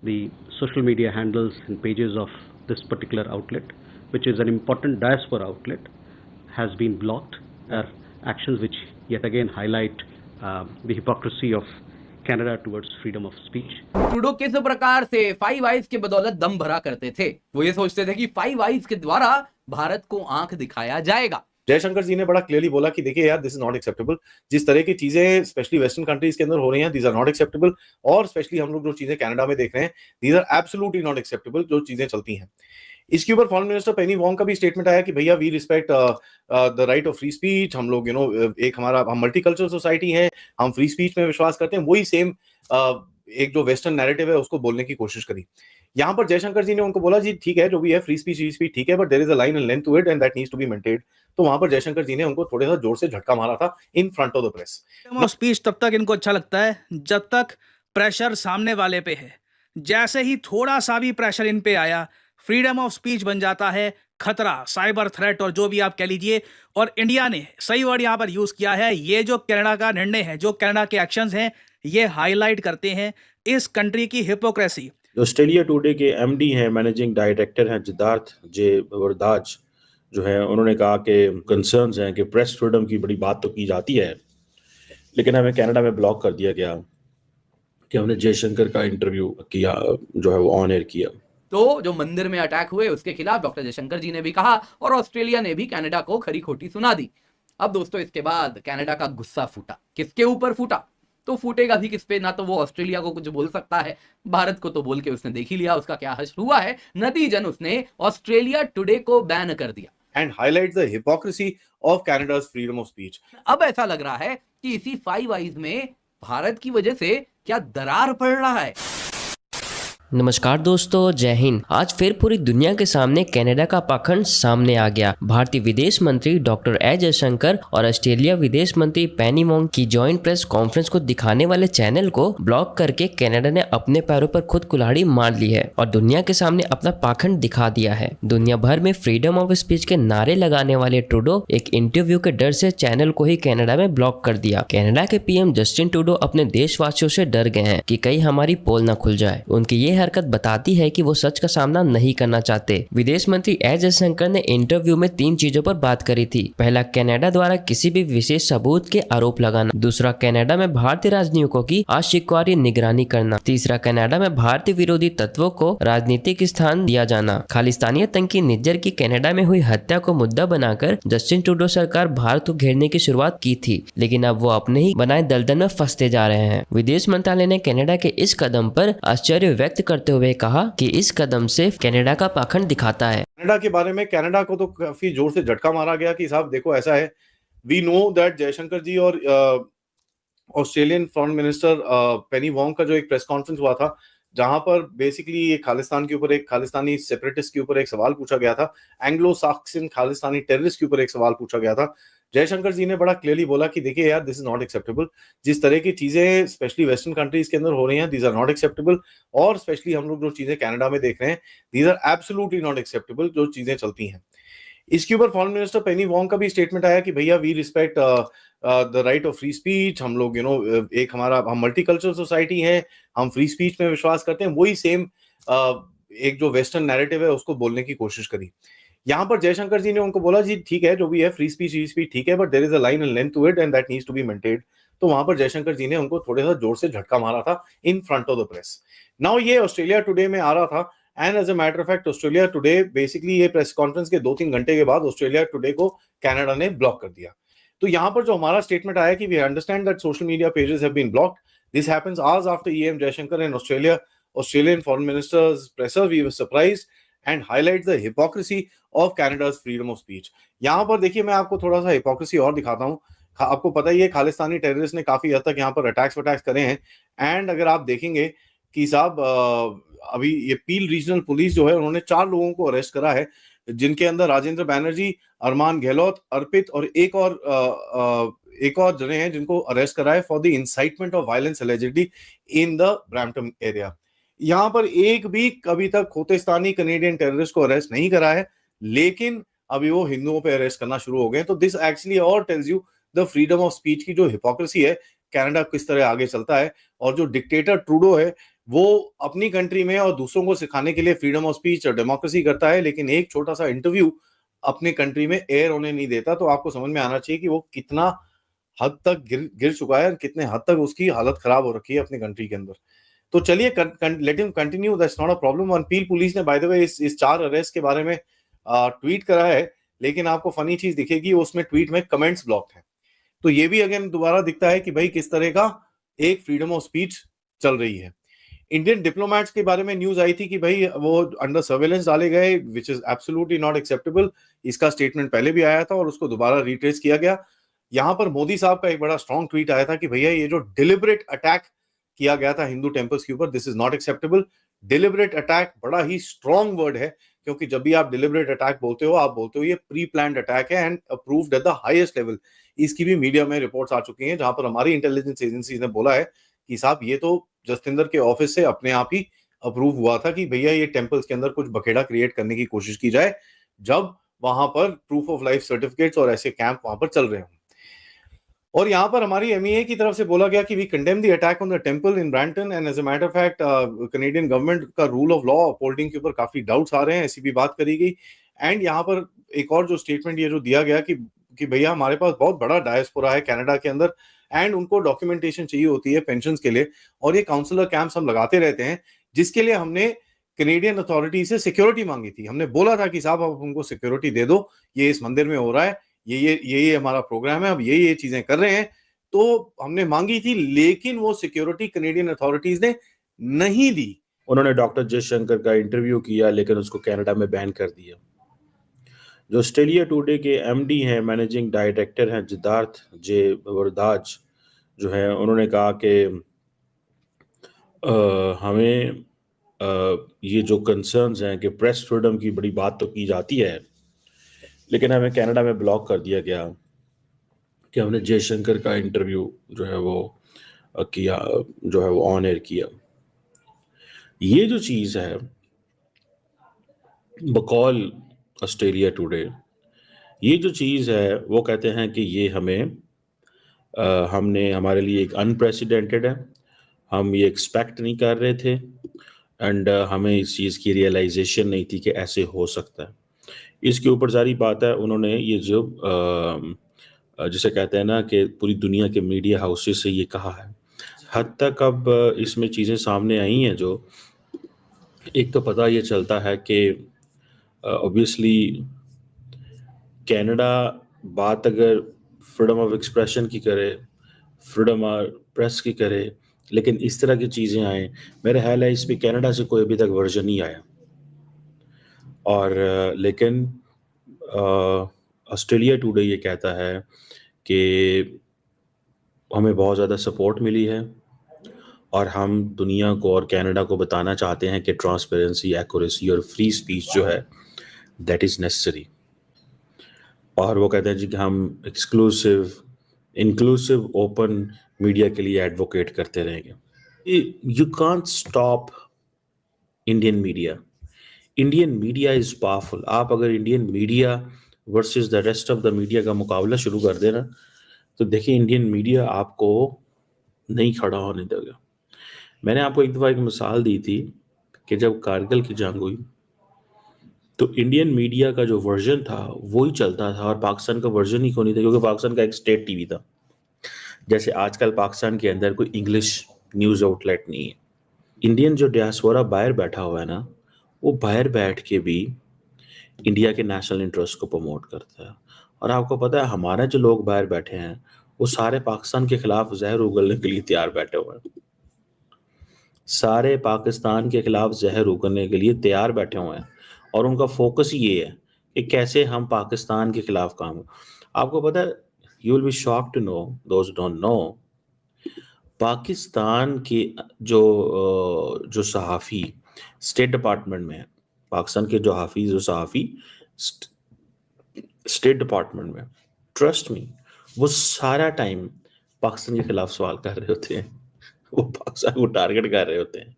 the social media handles and pages of this particular outlet, which is an important diaspora outlet, has been blocked, are actions which yet again highlight the hypocrisy of Canada towards freedom of speech. Trudeau किस प्रकार से five eyes के बदौलत दम भरा करते थे, वो ये सोचते थे कि फाइव आइज के द्वारा भारत को आंख दिखाया जाएगा। जयशंकर जी ने बड़ा क्लियरली बोला कि देखिए यार, दिस इज नॉट एक्सेप्टेबल। जिस तरह की चीजें स्पेशली वेस्टर्न कंट्रीज के अंदर हो रही हैं, दीज आर नॉट एक्सेप्टेबल। और स्पेशली हम लोग जो चीजें कनाडा में देख रहे हैं, these are absolutely not acceptable, जो चीजें चलती हैं। इसके ऊपर फॉरेन मिनिस्टर पेनी वोंग का भी स्टेटमेंट आया कि भैया we respect the right of free speech. हम लोग एक हम मल्टीकल्चरल सोसाइटी है, हम फ्री स्पीच में विश्वास करते हैं। वही सेम एक जो वेस्टर्न नैरेटिव है उसको बोलने की कोशिश करी। यहाँ पर जयशंकर जी ने उनको बोला, जी ठीक है, जो भी है फ्री स्पीच ठीक है, but there is a line and length to it and that needs to be maintained. तो वहां पर जयशंकर जी ने उनको थोड़ा सा जोर से झटका मारा था in front of the press. Speech तब तक इनको अच्छा लगता है जब तक प्रेशर सामने वाले पे है। जैसे ही थोड़ा सा भी प्रेशर इन पे आया, फ्रीडम ऑफ स्पीच बन जाता है खतरा, साइबर थ्रेट और जो भी आप कह लीजिए। और इंडिया ने सही वर्ड यहाँ पर यूज किया है। ये जो कनाडा का निर्णय है, जो कनाडा के एक्शंस हैं, ये हाईलाइट करते हैं इस कंट्री की हिपोक्रेसी। ऑस्ट्रेलिया टुडे के एमडी हैं, मैनेजिंग डायरेक्टर हैं जिदार्थ जे वरदाज, जो है उन्होंने कहा कि कंसर्न्स हैं कि प्रेस फ्रीडम की बड़ी बात तो की जाती है, लेकिन हमें कनाडा में ब्लॉक कर दिया गया कि हमने जयशंकर का इंटरव्यू किया, जो है वो ऑन एयर किया। तो जो मंदिर में अटैक हुए उसके खिलाफ डॉक्टर जयशंकर जी ने भी कहा और ऑस्ट्रेलिया ने भी कनाडा को खरी खोटी सुना दी। अब दोस्तों इसके बाद कनाडा का गुस्सा फूटा। किसके ऊपर फूटा? तो फूटेगा भी किस पे? ना तो वो ऑस्ट्रेलिया को कुछ बोल सकता है, भारत को तो बोल के उसने देख ही लिया उसका क्या हश्र हुआ है। नतीजन उसने ऑस्ट्रेलिया टुडे को बैन कर दिया and highlight the hypocrisy of Canada's freedom of speech. अब ऐसा लग रहा है कि इसी फाइव आइज में भारत की वजह से क्या दरार पड़ रहा है। नमस्कार दोस्तों, जय हिंद। आज फिर पूरी दुनिया के सामने कनाडा का पाखंड सामने आ गया। भारतीय विदेश मंत्री डॉक्टर एस जयशंकर और ऑस्ट्रेलिया विदेश मंत्री पेनी वोंग की जॉइंट प्रेस कॉन्फ्रेंस को दिखाने वाले चैनल को ब्लॉक करके कनाडा ने अपने पैरों पर खुद कुल्हाड़ी मार ली है और दुनिया के सामने अपना पाखंड दिखा दिया है। दुनिया भर में फ्रीडम ऑफ स्पीच के नारे लगाने वाले ट्रूडो एक इंटरव्यू के डर से चैनल को ही कनाडा में ब्लॉक कर दिया। कनाडा के पीएम जस्टिन ट्रूडो अपने देशवासियों से डर गए हैं कि कहीं हमारी पोल न खुल जाए। उनकी ये हरकत बताती है कि वो सच का सामना नहीं करना चाहते। विदेश मंत्री एस जयशंकर ने इंटरव्यू में 3 चीजों पर बात करी थी। पहला, कनाडा द्वारा किसी भी विशेष सबूत के आरोप लगाना। दूसरा, कनाडा में भारतीय राजनीतिकों की अशिकार्य निगरानी करना। तीसरा, कनाडा में भारतीय विरोधी तत्वों को राजनीतिक स्थान दिया जाना। खालिस्तानी आतंकी निज्जर की कनाडा में हुई हत्या को मुद्दा बनाकर जस्टिन ट्रूडो सरकार भारत को घेरने की शुरुआत की थी, लेकिन अब वो अपने ही बनाए दलदल में फंसते जा रहे हैं। विदेश मंत्रालय ने कनाडा के इस कदम पर आश्चर्य व्यक्त करते हुए कहा कि इस कदम से कनाडा का पाखंड दिखाता है। कनाडा के बारे में कनाडा को तो काफी जोर से झटका मारा गया कि साहब देखो ऐसा है। वी नो दैट जयशंकर जी और ऑस्ट्रेलियन फॉरेन मिनिस्टर पेनी वोंग का जो एक प्रेस कॉन्फ्रेंस हुआ था, जहां पर बेसिकली ये खालिस्तान के ऊपर, एक खालिस्तानी सेपरेटिस्ट के ऊपर एक सवाल पूछा गया था, एंग्लो साक्सन खालिस्तानी टेररिस्ट के ऊपर एक सवाल पूछा गया था। जयशंकर जी ने बड़ा क्लियरली बोला कि देखिए यार, दिस इज नॉट एक्सेप्टेबल। जिस तरह की चीजें स्पेशली वेस्टर्न कंट्रीज के अंदर हो रही हैं, दीज आर नॉट एक्सेप्टेबल। और स्पेशली हम लोग जो चीजें कनाडा में देख रहे हैं, these are absolutely not acceptable, जो चीजें चलती हैं। इसके ऊपर फॉरेन मिनिस्टर पेनी वोंग का भी स्टेटमेंट आया कि भैया we respect the right of free speech. हम लोग एक हम मल्टीकल्चरल सोसाइटी है, हम फ्री स्पीच में विश्वास करते हैं। वही सेम एक जो वेस्टर्न नैरेटिव है उसको बोलने की कोशिश करी। यहाँ पर जयशंकर जी ने उनको बोला, जी ठीक है, जो भी है फ्री स्पीच ठीक है, but there is a line and length to it and that needs to be maintained. तो वहां पर जयशंकर जी ने उनको थोड़ा सा जोर से झटका मारा था in front of the press. Now ये ऑस्ट्रेलिया टुडे में आ रहा था and as a matter of fact Australia Today basically ये प्रेस कॉन्फ्रेंस के 2-3 घंटे के बाद ऑस्ट्रेलिया टुडे को कनाडा ने ब्लॉक कर दिया। तो यहाँ पर जो हमारा स्टेटमेंट आया कि we understand that social media pages have been blocked. This happens hours after EAM Jaishankar and Australian foreign minister's presser, we were surprised and highlights the hypocrisy of Canada's freedom of speech। यहाँ पर देखिए, मैं आपको थोड़ा सा hypocrisy और दिखाता हूँ। आपको पता ही है खालिस्तानी टेररिस्ट ने काफी हद तक यहाँ पर अटैक्स करे हैं। एंड अगर आप देखेंगे कि साहब अभी ये पील रीजनल पुलिस जो है, उन्होंने 4 लोगों को अरेस्ट करा है, जिनके अंदर राजेंद्र बैनर्जी, अरमान गहलोत, अर्पित और एक और जने हैं जिनको अरेस्ट करा है for the incitement of violence allegedly in the Brampton area. यहाँ पर एक भी अभी तक खोतेस्तानी कनेडियन टेररिस्ट को अरेस्ट नहीं करा है, लेकिन अभी वो हिंदुओं पे अरेस्ट करना शुरू हो गए। तो दिस एक्चुअली और tells you the freedom of speech की जो हिपोक्रेसी है, कनाडा किस तरह आगे चलता है। और जो डिक्टेटर ट्रूडो है वो अपनी कंट्री में और दूसरों को सिखाने के लिए फ्रीडम ऑफ स्पीच और डेमोक्रेसी करता है, लेकिन एक छोटा सा इंटरव्यू अपने कंट्री में एयर होने नहीं देता। तो आपको समझ में आना चाहिए कि वो कितना हद तक गिर चुका है, कितने हद तक उसकी हालत खराब हो रखी है अपनी कंट्री के अंदर। तो चलिए let him continue, that's not a problem. Peel police ने बाय द वे इस 4 अरेस्ट के बारे में ट्वीट करा है, लेकिन आपको फनी चीज दिखेगी, उसमें ट्वीट में कमेंट्स ब्लॉक्ड है। तो ये भी अगेन दोबारा दिखता है कि भाई किस तरह का एक फ्रीडम ऑफ स्पीच चल रही है। इंडियन डिप्लोमेट्स के बारे में न्यूज आई थी कि भाई वो अंडर सर्वेलेंस डाले गए, which is absolutely not acceptable. इसका स्टेटमेंट पहले भी आया था और उसको दोबारा रिट्रेस किया गया। यहां पर मोदी साहब का एक बड़ा स्ट्रॉन्ग ट्वीट आया था कि भैया ये जो डिलिबरेट अटैक किया गया था हिंदू टेम्पल्स के ऊपर, this is not acceptable. Deliberate attack बड़ा ही स्ट्रॉन्ग वर्ड है, क्योंकि जब भी आप डिलिबरेट अटैक बोलते हो, आप बोलते हो ये प्री प्लान्ड अटैक है and approved at the highest level. इसकी भी मीडिया में रिपोर्ट्स आ चुकी हैं, जहां पर हमारी इंटेलिजेंस एजेंसीज ने बोला है कि साहब ये तो जसतिंदर के ऑफिस से अपने आप ही अप्रूव हुआ था कि भैया ये टेम्पल्स के अंदर कुछ बखेड़ा क्रिएट करने की कोशिश की जाए, जब वहां पर प्रूफ ऑफ लाइफ सर्टिफिकेट्स और ऐसे कैंप वहां पर चल रहे हों। और यहाँ पर हमारी एमईए की तरफ से बोला गया कि we condemn the attack on the temple in Brampton and as a matter of fact Canadian government का रूल ऑफ लॉ अपहोल्डिंग के ऊपर काफी डाउट्स आ रहे हैं, ऐसी भी बात करी गई। एंड यहाँ पर एक और जो स्टेटमेंट ये जो दिया गया कि भैया हमारे पास बहुत बड़ा डायस्पोरा है कनाडा के अंदर एंड उनको डॉक्यूमेंटेशन चाहिए होती है पेंशन्स के लिए, और ये काउंसलर कैंप्स हम लगाते रहते हैं, जिसके लिए हमने कनेडियन अथॉरिटी से सिक्योरिटी मांगी थी। हमने बोला था कि साहब आप उनको सिक्योरिटी दे दो, ये इस मंदिर में हो रहा है, ये हमारा प्रोग्राम है, अब ये चीजें कर रहे हैं। तो हमने मांगी थी, लेकिन वो सिक्योरिटी कनेडियन अथॉरिटीज ने नहीं दी। उन्होंने डॉक्टर जयशंकर का इंटरव्यू किया, लेकिन उसको कनाडा में बैन कर दिया। जो ऑस्ट्रेलिया टुडे के एमडी हैं, मैनेजिंग डायरेक्टर हैं जिद्धार्थ जे वरदाज, जो है उन्होंने कहा कि हमें ये जो कंसर्न्स हैं कि प्रेस फ्रीडम की बड़ी बात तो की जाती है, लेकिन हमें कनाडा में ब्लॉक कर दिया गया कि हमने जयशंकर का इंटरव्यू जो है वो किया, जो है वो ऑन एयर किया। ये जो चीज़ है बकौल ऑस्ट्रेलिया टुडे, ये जो चीज़ है वो कहते हैं कि ये हमने हमारे लिए एक अनप्रेसिडेंटेड है, हम ये एक्सपेक्ट नहीं कर रहे थे एंड हमें इस चीज़ की रियलाइजेशन नहीं थी कि ऐसे हो सकता है। इसके ऊपर सारी बात है, उन्होंने ये जो जिसे कहते हैं ना कि पूरी दुनिया के मीडिया हाउसेस से ये कहा है। हद तक अब इसमें चीज़ें सामने आई हैं, जो एक तो पता ये चलता है कि ऑब्वियसली कनाडा बात अगर फ्रीडम ऑफ एक्सप्रेशन की करे, फ्रीडम ऑफ प्रेस की करे, लेकिन इस तरह की चीज़ें आए, मेरा ख्याल है इस पर कनाडा से कोई अभी तक वर्जन नहीं आया। और लेकिन ऑस्ट्रेलिया टुडे ये कहता है कि हमें बहुत ज़्यादा सपोर्ट मिली है और हम दुनिया को और कनाडा को बताना चाहते हैं कि ट्रांसपेरेंसी, एक्यूरेसी और फ्री स्पीच जो है दैट इज़ नेसेसरी। और वो कहते हैं जी कि हम एक्सक्लूसिव, इंक्लूसिव, ओपन मीडिया के लिए एडवोकेट करते रहेंगे। You can't stop Indian media. Indian media is powerful. आप अगर Indian media versus the rest of the media का मुकाबला शुरू कर देना, तो देखिए इंडियन मीडिया आपको नहीं खड़ा होने देगा। मैंने आपको एक दफ़ा एक मिसाल दी थी कि जब कारगिल की जंग हुई तो इंडियन मीडिया का जो वर्जन था वो ही चलता था और पाकिस्तान का वर्जन ही क्यों नहीं था, क्योंकि पाकिस्तान का एक स्टेट टीवी था। जैसे आजकल पाकिस्तान के अंदर कोई इंग्लिश न्यूज़ आउटलेट नहीं है। इंडियन जो डियास्पोरा बाहर बैठा हुआ है ना, वो बाहर बैठ के भी इंडिया के नेशनल इंटरेस्ट को प्रमोट करता है। और आपको पता है हमारे जो लोग बाहर बैठे हैं वो सारे पाकिस्तान के खिलाफ जहर उगलने के लिए तैयार बैठे हुए हैं। सारे पाकिस्तान के खिलाफ जहर उगलने के लिए तैयार बैठे हुए हैं और उनका फोकस ये है कि कैसे हम पाकिस्तान के खिलाफ काम। आपको पता है, you will be shocked to know, those don't know, Pakistan के जो सहाफ़ी स्टेट डिपार्टमेंट में है, पाकिस्तान के जो हाफिज जो सहाफ़ी स्टेट डिपार्टमेंट में, ट्रस्ट मी, वो सारा टाइम पाकिस्तान के खिलाफ सवाल कर रहे होते हैं, वो पाकिस्तान को टारगेट कर रहे होते हैं।